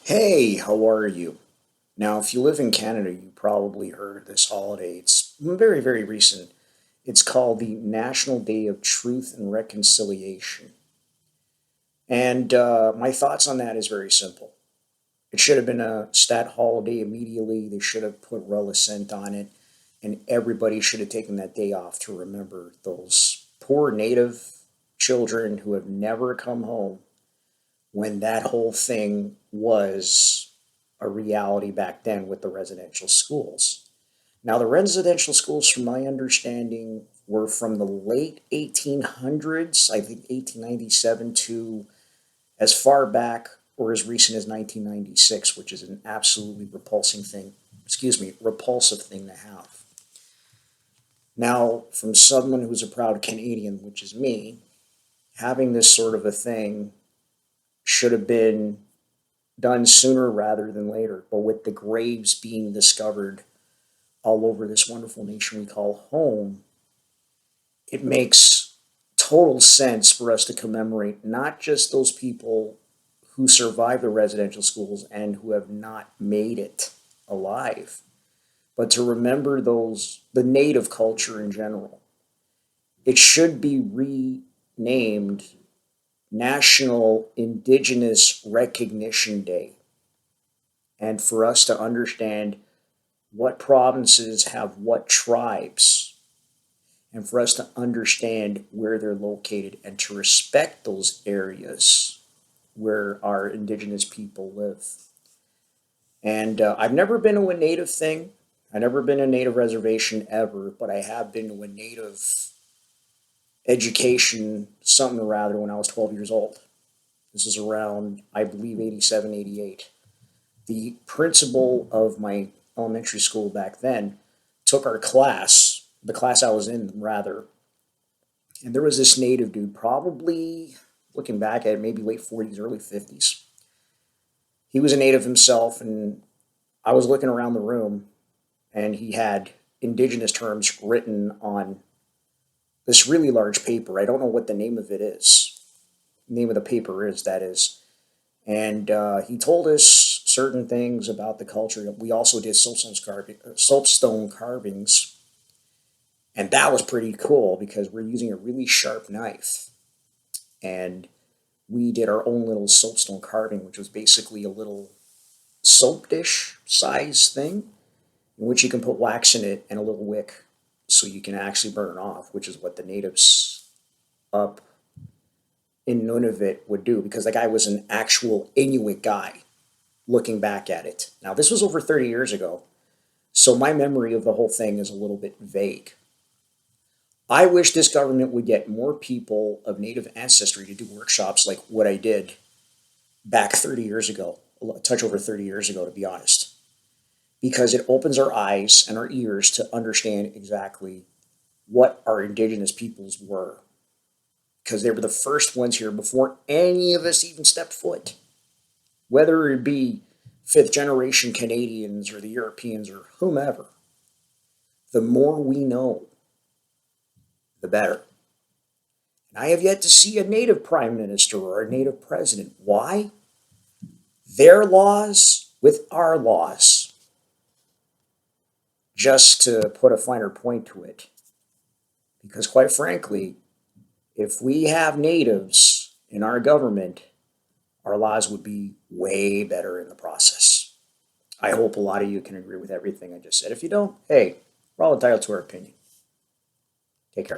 Hey, how are you? Now, if you live in Canada, you probably heard of this holiday. It's very, very recent. It's called the National Day of Truth and Reconciliation. And my thoughts on that is very simple. It should have been a stat holiday immediately. They should have put Relicent on it, and everybody should have taken that day off to remember those poor Native children who have never come home when that whole thing was a reality back then with the residential schools. Now, the residential schools, from my understanding, were from the late 1800s, I think 1897, to as far back or as recent as 1996, which is an absolutely repulsive thing to have. Now, from someone who's a proud Canadian, which is me, having this sort of a thing should have been done sooner rather than later. But with the graves being discovered all over this wonderful nation we call home, it makes total sense for us to commemorate not just those people who survived the residential schools and who have not made it alive, but to remember the native culture in general. It should be renamed National Indigenous Recognition Day, and for us to understand what provinces have what tribes, and for us to understand where they're located and to respect those areas where our indigenous people live. And I've never been to a native thing. I've never been to a native reservation ever, but I have been to a native education, something or rather, when I was 12 years old. This is around, I believe, 87, 88. The principal of my elementary school back then took our class, the class I was in, rather, and there was this native dude, probably looking back at it, maybe late 40s, early 50s. He was a native himself, and I was looking around the room, and he had indigenous terms written on this really large paper. I don't know what the name of it is. The name of the paper is, that is. And he told us certain things about the culture. We also did soapstone carvings, and that was pretty cool because we're using a really sharp knife. And we did our own little soapstone carving, which was basically a little soap dish size thing in which you can put wax in it and a little wick so you can actually burn it off, which is what the natives up in Nunavut would do because the guy was an actual Inuit guy looking back at it. Now, this was over 30 years ago, so my memory of the whole thing is a little bit vague. I wish this government would get more people of Native ancestry to do workshops like what I did back 30 years ago, a touch over 30 years ago, to be honest, because it opens our eyes and our ears to understand exactly what our indigenous peoples were, because they were the first ones here before any of us even stepped foot, whether it be fifth generation Canadians or the Europeans or whomever. The more we know, the better. And I have yet to see a native prime minister or a native president. Why? Their laws with our laws. Just to put a finer point to it. Because quite frankly, if we have natives in our government, our laws would be way better in the process. I hope a lot of you can agree with everything I just said. If you don't, hey, we're all entitled to our opinion. Take care.